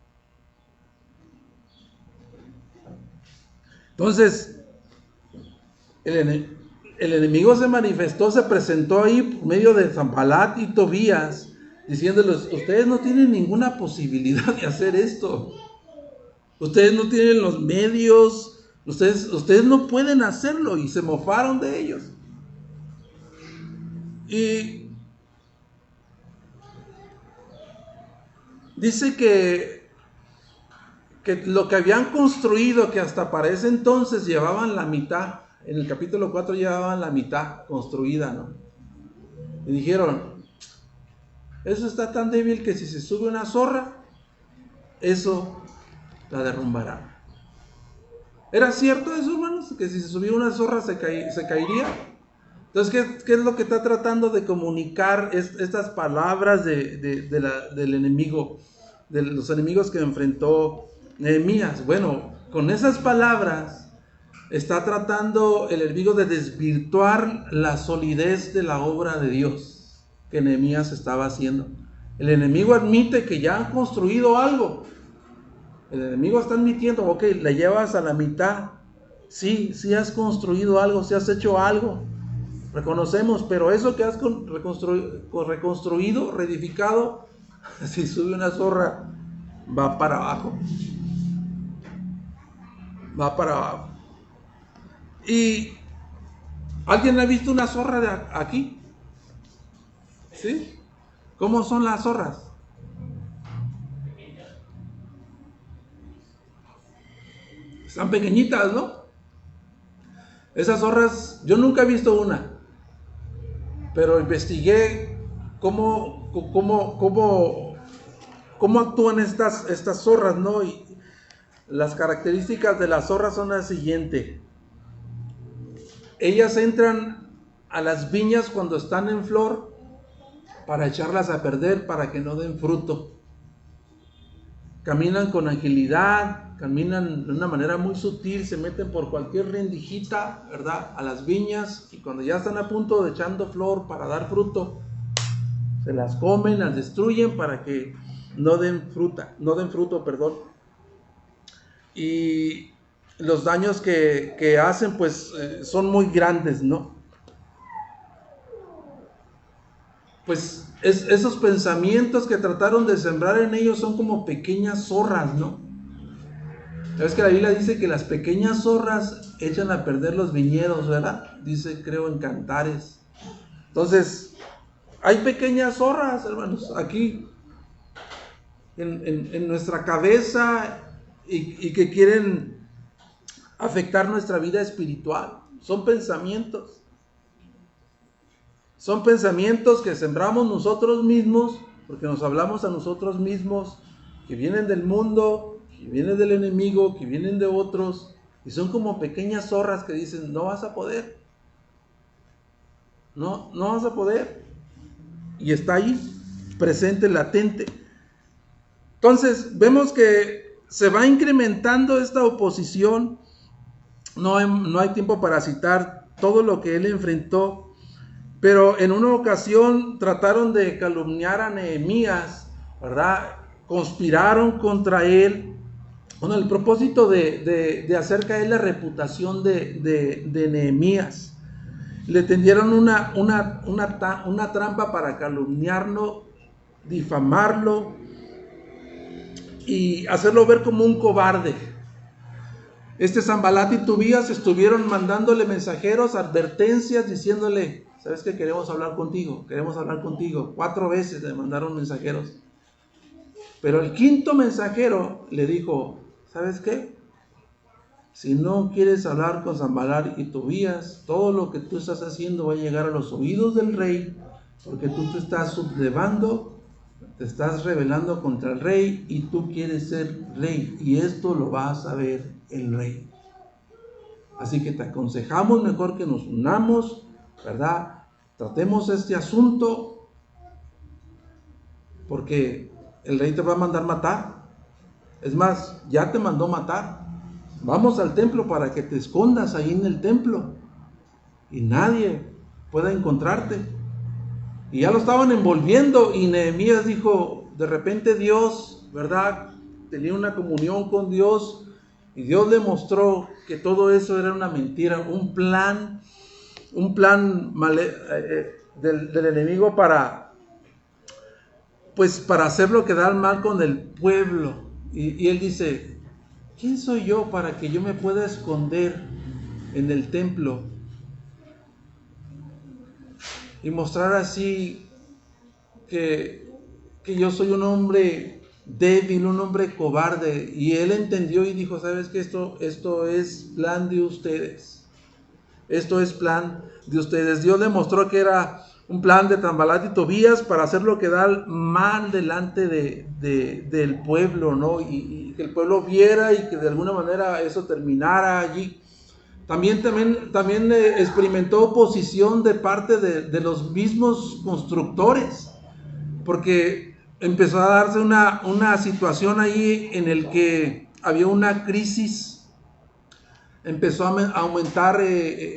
Entonces, el enemigo se manifestó, se presentó ahí por medio de Sanballat y Tobías, diciéndoles: ustedes no tienen ninguna posibilidad de hacer esto. Ustedes no tienen los medios, ustedes no pueden hacerlo, y se mofaron de ellos. Y dice que lo que habían construido, que hasta para ese entonces llevaban la mitad, en el capítulo 4 llevaban la mitad construida, ¿no? Y dijeron: eso está tan débil que si se sube una zorra, eso la derrumbará. ¿Era cierto eso, hermanos? Que si se subía una zorra se caería. Entonces, ¿qué es lo que está tratando de comunicar estas palabras del enemigo, de los enemigos que enfrentó Nehemías? Bueno, con esas palabras está tratando el enemigo de desvirtuar la solidez de la obra de Dios que Nehemías estaba haciendo. El enemigo admite que ya han construido algo. El enemigo está admitiendo: ok, le llevas a la mitad. Sí has construido algo, sí has hecho algo. Reconocemos, pero eso que has reconstruido, reedificado, si sube una zorra, va para abajo. Va para abajo. ¿Y alguien ha visto una zorra de aquí? ¿Sí? ¿Cómo son las zorras? Están pequeñitas, ¿no? Esas zorras, yo nunca he visto una, pero investigué cómo actúan estas zorras, ¿no? Y las características de las zorras son las siguientes. Ellas entran a las viñas cuando están en flor para echarlas a perder, para que no den fruto. Caminan con agilidad, caminan de una manera muy sutil, se meten por cualquier rendijita, ¿verdad?, a las viñas, y cuando ya están a punto de echando flor para dar fruto, se las comen, las destruyen para que no den fruto. Y los daños que hacen, pues, son muy grandes, ¿no? Pues esos pensamientos que trataron de sembrar en ellos son como pequeñas zorras, ¿no? ¿Sabes que la Biblia dice que las pequeñas zorras echan a perder los viñedos, verdad? Dice, creo, en Cantares. Entonces, hay pequeñas zorras, hermanos, aquí en nuestra cabeza, y que quieren afectar nuestra vida espiritual. Son pensamientos. Son pensamientos que sembramos nosotros mismos, porque nos hablamos a nosotros mismos, que vienen del mundo, que vienen del enemigo, que vienen de otros. Y son como pequeñas zorras que dicen, no vas a poder. No vas a poder. Y está ahí, presente, latente. Entonces, vemos que se va incrementando esta oposición. No hay tiempo para citar todo lo que él enfrentó, pero en una ocasión trataron de calumniar a Nehemías, ¿verdad? Conspiraron contra él, con el propósito de hacer caer la reputación de Nehemías. Le tendieron una trampa para calumniarlo, difamarlo y hacerlo ver como un cobarde. Sanbalat y Tobías estuvieron mandándole mensajeros, advertencias, diciéndole, ¿sabes qué? Queremos hablar contigo. 4 veces le mandaron mensajeros. Pero el quinto mensajero le dijo, ¿sabes qué? Si no quieres hablar con Sanbalat y Tobías, todo lo que tú estás haciendo va a llegar a los oídos del rey, porque tú te estás sublevando, te estás rebelando contra el rey y tú quieres ser rey, y esto lo va a saber el rey. Así que te aconsejamos mejor que nos unamos, ¿verdad? Tratemos este asunto, porque el rey te va a mandar matar. Es más, ya te mandó matar. Vamos al templo para que te escondas ahí en el templo y nadie pueda encontrarte. Y ya lo estaban envolviendo, y Nehemías dijo, de repente Dios, ¿verdad? Tenía una comunión con Dios, y Dios le mostró que todo eso era una mentira, un plan del enemigo para hacerlo quedar mal con el pueblo. Y él dice, ¿quién soy yo para que yo me pueda esconder en el templo y mostrar así que yo soy un hombre débil, un hombre cobarde? Y él entendió y dijo, ¿sabes qué? Esto es plan de ustedes. Esto es plan de ustedes. Dios le mostró que era un plan de Sanbalat y Tobías para hacerlo quedar mal delante del pueblo, ¿no? Y que el pueblo viera y que de alguna manera eso terminara allí. También experimentó oposición de parte de los mismos constructores, porque empezó a darse una situación ahí en el que había una crisis. Empezó a aumentar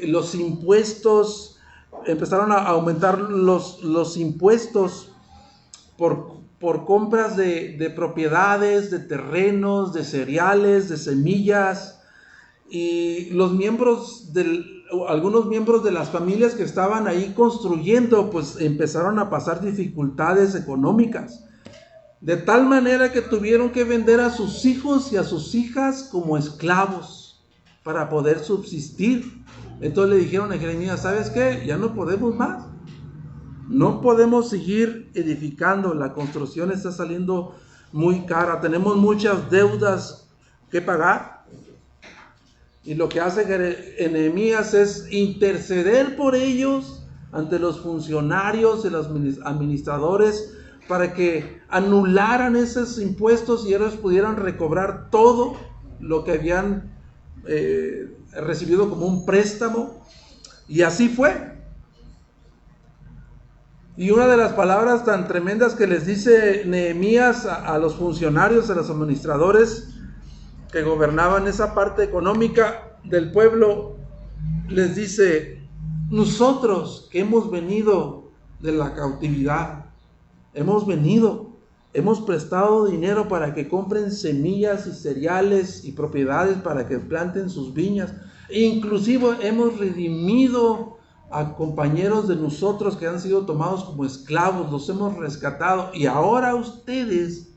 los impuestos, empezaron a aumentar los impuestos por compras de propiedades, de terrenos, de cereales, de semillas. Y algunos miembros de las familias que estaban ahí construyendo, pues empezaron a pasar dificultades económicas, de tal manera que tuvieron que vender a sus hijos y a sus hijas como esclavos para poder subsistir. Entonces le dijeron a Jeremías, ¿sabes qué? Ya no podemos más, no podemos seguir edificando, la construcción está saliendo muy cara, tenemos muchas deudas que pagar. Y lo que hace Nehemías es interceder por ellos ante los funcionarios y los administradores para que anularan esos impuestos y ellos pudieran recobrar todo lo que habían recibido como un préstamo. Y así fue. Y una de las palabras tan tremendas que les dice Nehemías a los funcionarios, a los administradores que gobernaban esa parte económica del pueblo, les dice, nosotros que hemos venido de la cautividad, hemos prestado dinero para que compren semillas y cereales y propiedades para que planten sus viñas, e inclusive hemos redimido a compañeros de nosotros que han sido tomados como esclavos, los hemos rescatado, y ahora ustedes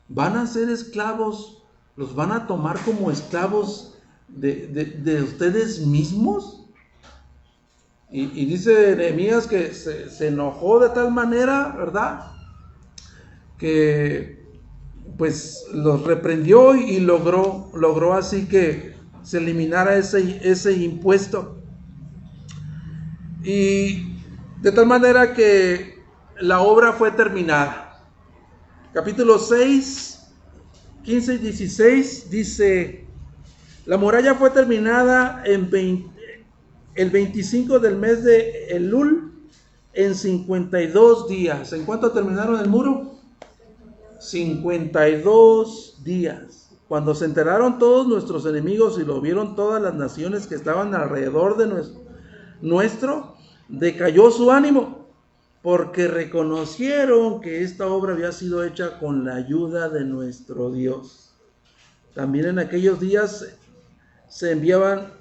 van a ser esclavos, los van a tomar como esclavos de ustedes mismos. Y dice Nehemías que se enojó de tal manera, ¿verdad? Que pues los reprendió y logró así que se eliminara ese impuesto. Y de tal manera que la obra fue terminada. Capítulo 6, 15 y 16 dice, La muralla fue terminada el 25 del mes de Elul en 52 días. ¿En cuánto terminaron el muro? 52 días. Cuando se enteraron todos nuestros enemigos y lo vieron todas las naciones que estaban alrededor de nuestro, decayó su ánimo, porque reconocieron que esta obra había sido hecha con la ayuda de nuestro Dios. También en aquellos días se enviaban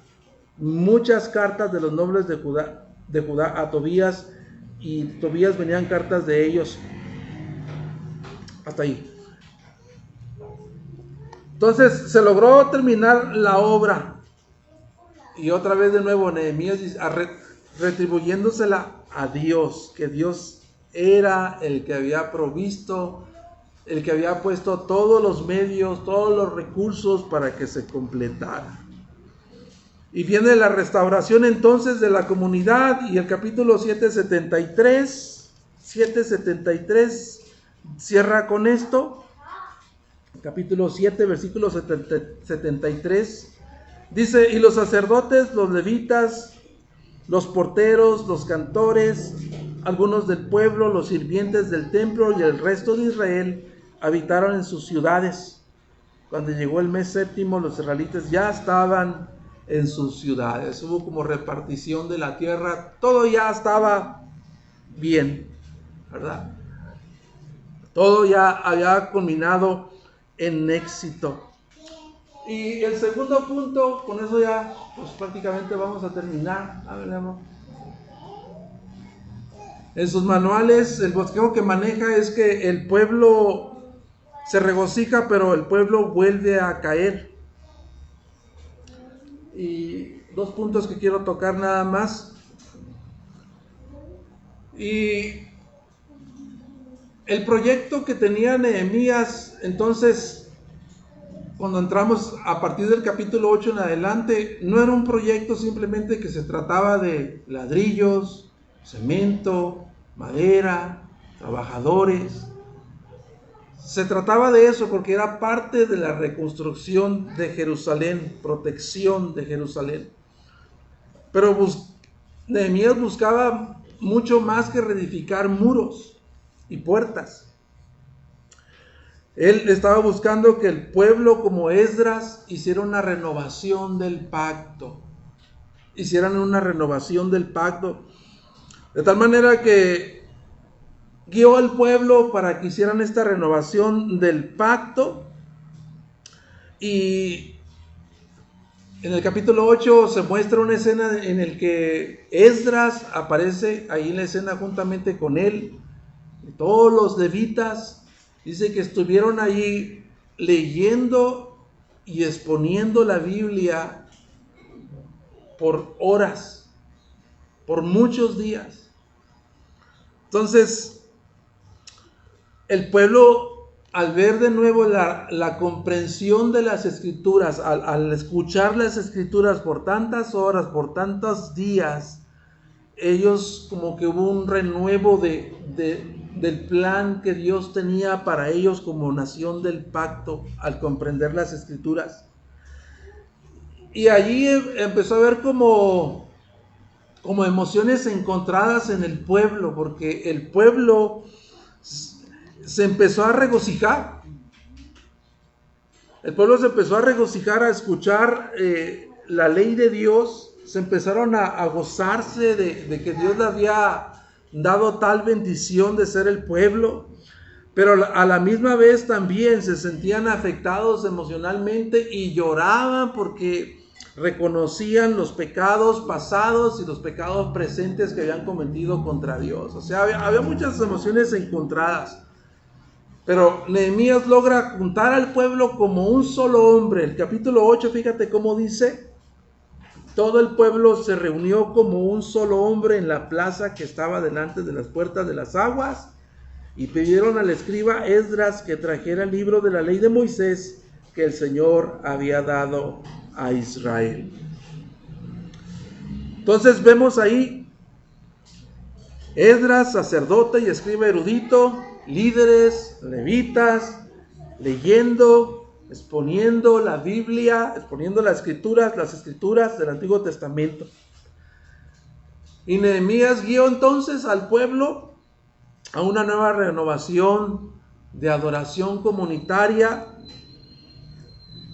muchas cartas de los nobles de Judá a Tobías, y Tobías venían cartas de ellos. Hasta ahí. Entonces se logró terminar la obra, y otra vez de nuevo Nehemías retribuyéndosela a Dios, que Dios era el que había provisto, el que había puesto todos los medios, todos los recursos para que se completara. Y viene la restauración entonces de la comunidad, y el capítulo 773 cierra con esto. Capítulo 7, versículo 73, dice: y los sacerdotes, los levitas, los porteros, los cantores, algunos del pueblo, los sirvientes del templo y el resto de Israel habitaron en sus ciudades. Cuando llegó el mes séptimo, los israelitas ya estaban en sus ciudades. Hubo como repartición de la tierra, todo ya estaba bien, ¿verdad? Todo ya había culminado en éxito. Y el segundo punto, con eso ya pues prácticamente vamos a terminar. A ver, en sus manuales el bosquejo que maneja es que el pueblo se regocija, pero el pueblo vuelve a caer. Y dos puntos que quiero tocar nada más. Y el proyecto que tenía Nehemías, entonces, cuando entramos a partir del capítulo 8 en adelante, no era un proyecto simplemente que se trataba de ladrillos, cemento, madera, trabajadores. Se trataba de eso porque era parte de la reconstrucción de Jerusalén, protección de Jerusalén. Pero Nehemías buscaba mucho más que reedificar muros y puertas. Él estaba buscando que el pueblo, como Esdras, hiciera una renovación del pacto. Hicieran una renovación del pacto. De tal manera que guió al pueblo para que hicieran esta renovación del pacto. Y en el capítulo 8 se muestra una escena en la que Esdras aparece ahí en la escena juntamente con él. Todos los levitas, dice que estuvieron allí leyendo y exponiendo la Biblia por horas, por muchos días. Entonces, el pueblo, al ver de nuevo la comprensión de las Escrituras, al escuchar las Escrituras por tantas horas, por tantos días, ellos como que hubo un renuevo del plan que Dios tenía para ellos como nación del pacto al comprender las Escrituras. Y allí empezó a haber como emociones encontradas en el pueblo, porque el pueblo se empezó a regocijar. El pueblo se empezó a regocijar a escuchar la ley de Dios. Se empezaron a gozarse de que Dios le había dado tal bendición de ser el pueblo, pero a la misma vez también se sentían afectados emocionalmente y lloraban porque reconocían los pecados pasados y los pecados presentes que habían cometido contra Dios. O sea, había muchas emociones encontradas. Pero Nehemías logra juntar al pueblo como un solo hombre. El capítulo 8, fíjate cómo dice: todo el pueblo se reunió como un solo hombre en la plaza que estaba delante de las puertas de las aguas, y pidieron al escriba Esdras que trajera el libro de la ley de Moisés que el Señor había dado a Israel. Entonces vemos ahí Esdras, sacerdote y escriba erudito, líderes, levitas, leyendo, exponiendo la Biblia, exponiendo las escrituras del Antiguo Testamento. Y Nehemías guió entonces al pueblo a una nueva renovación de adoración comunitaria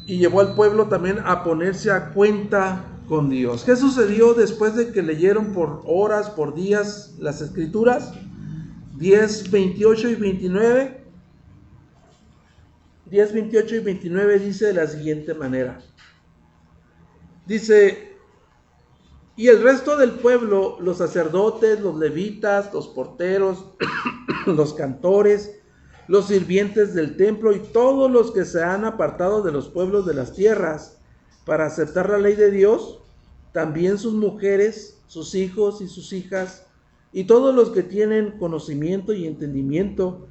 y llevó al pueblo también a ponerse a cuenta con Dios. ¿Qué sucedió después de que leyeron por horas, por días las escrituras? 10, 28 y 29. 10, 28 y 29 dice de la siguiente manera. Dice: y el resto del pueblo, los sacerdotes, los levitas, los porteros, los cantores, los sirvientes del templo y todos los que se han apartado de los pueblos de las tierras para aceptar la ley de Dios, también sus mujeres, sus hijos y sus hijas, y todos los que tienen conocimiento y entendimiento,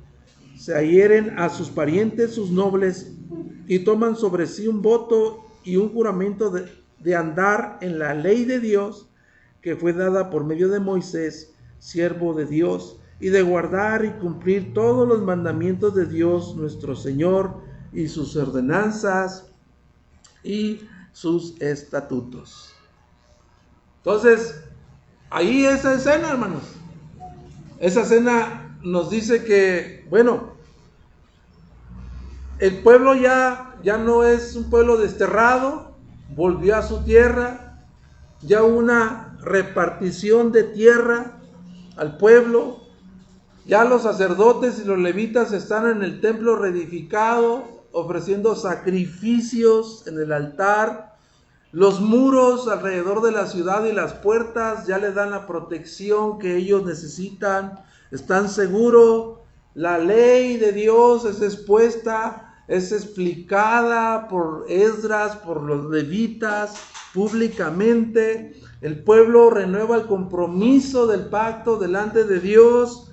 se adhieren a sus parientes, sus nobles, y toman sobre sí un voto y un juramento de andar en la ley de Dios, que fue dada por medio de Moisés, siervo de Dios, y de guardar y cumplir todos los mandamientos de Dios nuestro Señor, y sus ordenanzas y sus estatutos. Entonces, ahí esa escena, hermanos. Esa escena nos dice que, bueno, el pueblo ya no es un pueblo desterrado, volvió a su tierra, ya hubo una repartición de tierra al pueblo, ya los sacerdotes y los levitas están en el templo reedificado, ofreciendo sacrificios en el altar. Los muros alrededor de la ciudad y las puertas ya les dan la protección que ellos necesitan, están seguros. La ley de Dios es expuesta, es explicada por Esdras, por los levitas, públicamente. El pueblo renueva el compromiso del pacto delante de Dios.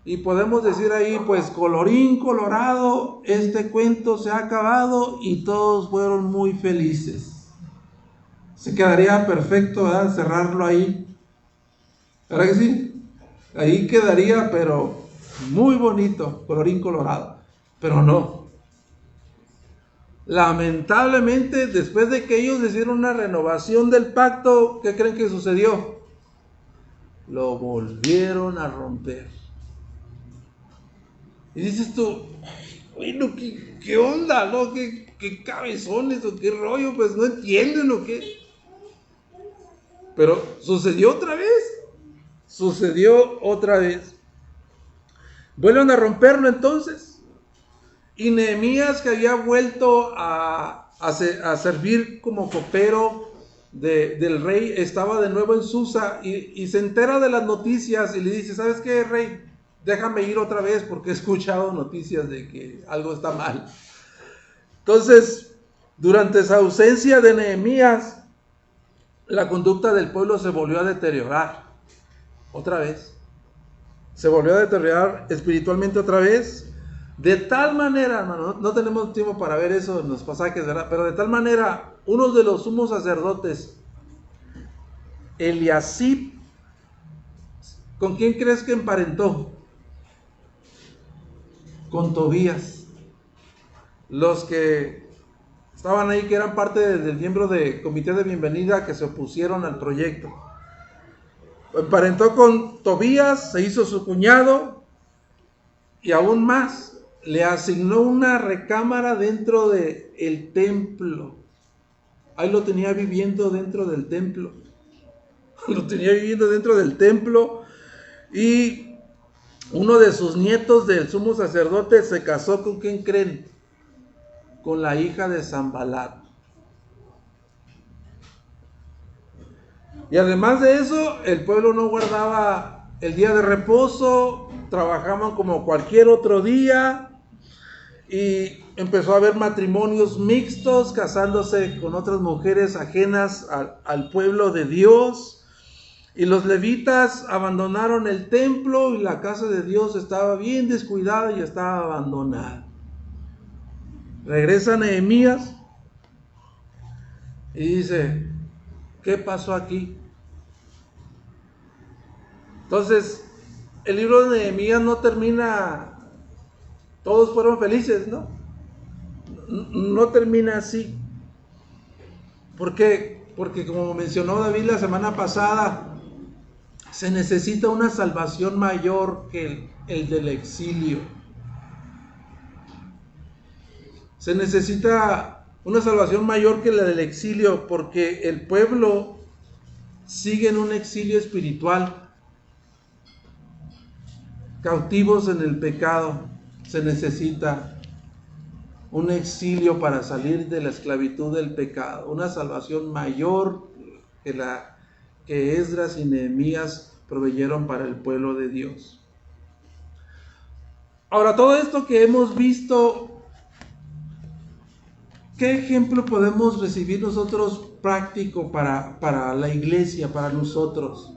Y podemos decir ahí, pues colorín colorado, este cuento se ha acabado y todos fueron muy felices. Se quedaría perfecto, ¿verdad? Cerrarlo ahí. ¿Verdad que sí? Ahí quedaría, pero muy bonito, colorín colorado. Pero no. Lamentablemente, después de que ellos hicieron una renovación del pacto, ¿qué creen que sucedió? Lo volvieron a romper. Y dices tú, bueno, ¿qué onda, no? ¿Qué cabezones o qué rollo? Pues no entienden o qué. Pero sucedió otra vez. Vuelven a romperlo entonces. Y Nehemías, que había vuelto a servir como copero del rey, estaba de nuevo en Susa y se entera de las noticias y le dice: ¿sabes qué, rey? Déjame ir otra vez porque he escuchado noticias de que algo está mal. Entonces, durante esa ausencia de Nehemías, la conducta del pueblo se volvió a deteriorar otra vez. Se volvió a deteriorar espiritualmente otra vez. De tal manera, hermano, no tenemos tiempo para ver eso en los pasajes, ¿verdad? Pero de tal manera, uno de los sumos sacerdotes, Eliasib, ¿con quién crees que emparentó? Con Tobías. Los que estaban ahí, que eran parte del miembro del comité de bienvenida, que se opusieron al proyecto. Emparentó con Tobías, se hizo su cuñado, y aún más, le asignó una recámara dentro del templo. Ahí lo tenía viviendo dentro del templo. Y uno de sus nietos del sumo sacerdote se casó con, ¿quién creen? Con la hija de Sanbalat. Y además de eso, el pueblo no guardaba el día de reposo, trabajaban como cualquier otro día, y empezó a haber matrimonios mixtos, casándose con otras mujeres ajenas al pueblo de Dios. Y los levitas abandonaron el templo y la casa de Dios estaba bien descuidada y estaba abandonada. Regresa Nehemías y dice: ¿qué pasó aquí? Entonces, el libro de Nehemías no termina, todos fueron felices, ¿no? no termina así. ¿Por qué? Porque como mencionó David la semana pasada, se necesita una salvación mayor que el del exilio. Se necesita una salvación mayor que la del exilio, porque el pueblo sigue en un exilio espiritual, cautivos en el pecado. Se necesita un exilio para salir de la esclavitud del pecado, una salvación mayor que la que Esdras y Nehemías proveyeron para el pueblo de Dios. Ahora, todo esto que hemos visto, ¿qué ejemplo podemos recibir nosotros práctico para la iglesia, para nosotros?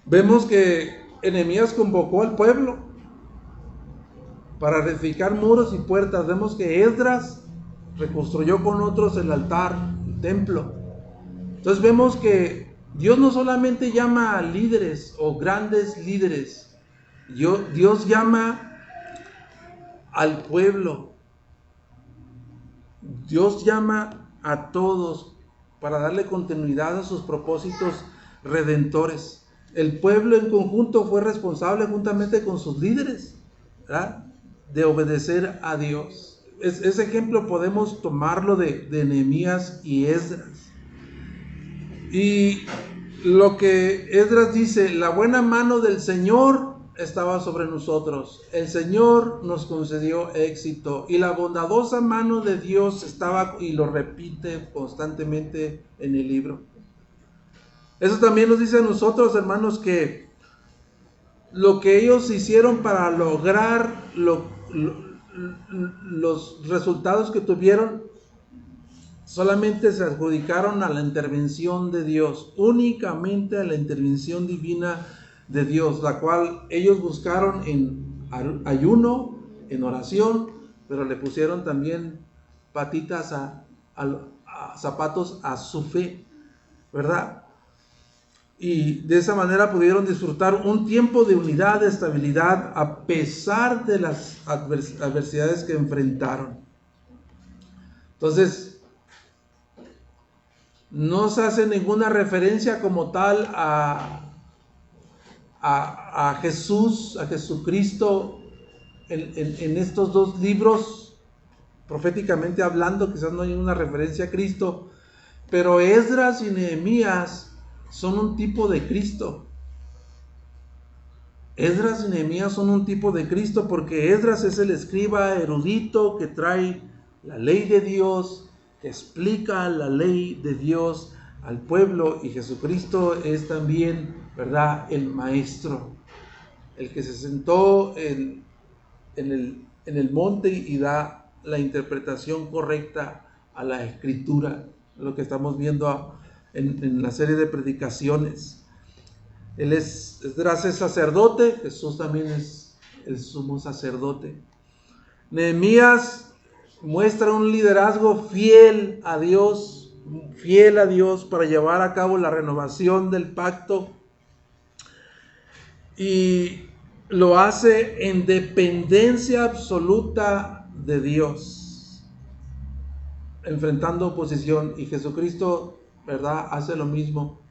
Vemos que Nehemías convocó al pueblo para reedificar muros y puertas. Vemos que Esdras reconstruyó con otros el altar, el templo. Entonces vemos que Dios no solamente llama a líderes o grandes líderes, Dios llama al pueblo. Dios llama a todos para darle continuidad a sus propósitos redentores. El pueblo en conjunto fue responsable juntamente con sus líderes, ¿verdad?, de obedecer a Dios. Ese ejemplo podemos tomarlo de Nehemías y Esdras. Y lo que Esdras dice, la buena mano del Señor estaba sobre nosotros. El Señor nos concedió éxito y la bondadosa mano de Dios estaba, y lo repite constantemente en el libro. Eso también nos dice a nosotros, hermanos, que lo que ellos hicieron para lograr los resultados que tuvieron, solamente se adjudicaron a la intervención de Dios, únicamente a la intervención divina de Dios, la cual ellos buscaron en ayuno, en oración, pero le pusieron también patitas a zapatos a su fe, ¿verdad? Y de esa manera pudieron disfrutar un tiempo de unidad, de estabilidad, a pesar de las adversidades que enfrentaron. Entonces, no se hace ninguna referencia como tal a Jesús, a Jesucristo en estos dos libros, proféticamente hablando. Quizás no hay una referencia a Cristo, pero Esdras y Nehemías son un tipo de Cristo. Esdras y Nehemías son un tipo de Cristo porque Esdras es el escriba erudito que trae la ley de Dios, que explica la ley de Dios al pueblo, y Jesucristo es también, ¿verdad?, el maestro, el que se sentó en el monte y da la interpretación correcta a la escritura, lo que estamos viendo en la serie de predicaciones. Esdras es sacerdote, Jesús también es el sumo sacerdote. Nehemías muestra un liderazgo fiel a Dios para llevar a cabo la renovación del pacto, y lo hace en dependencia absoluta de Dios, enfrentando oposición. Y Jesucristo, ¿verdad?, hace lo mismo.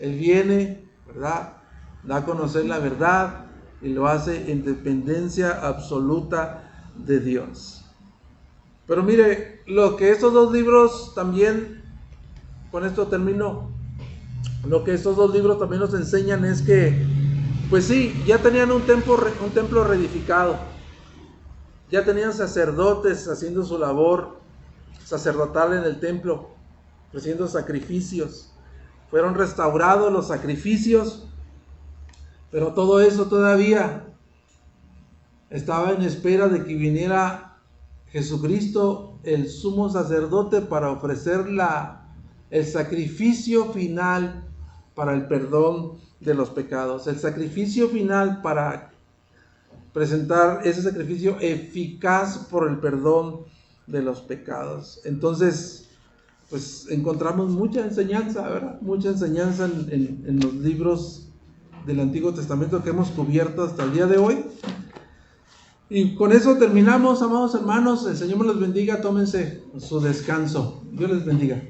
Él viene, ¿verdad?, da a conocer la verdad y lo hace en dependencia absoluta de Dios. Pero mire, lo que estos dos libros también, con esto termino, lo que estos dos libros también nos enseñan es que, pues sí, ya tenían un templo reedificado, ya tenían sacerdotes haciendo su labor sacerdotal en el templo, ofreciendo sacrificios, fueron restaurados los sacrificios, pero todo eso todavía estaba en espera de que viniera Jesucristo, el sumo sacerdote, para ofrecer el sacrificio final para el perdón de los pecados, el sacrificio final para presentar ese sacrificio eficaz por el perdón de los pecados. Entonces, pues encontramos mucha enseñanza, ¿verdad?, mucha enseñanza en los libros del Antiguo Testamento que hemos cubierto hasta el día de hoy. Y con eso terminamos, amados hermanos. El Señor me los bendiga. Tómense su descanso. Dios les bendiga.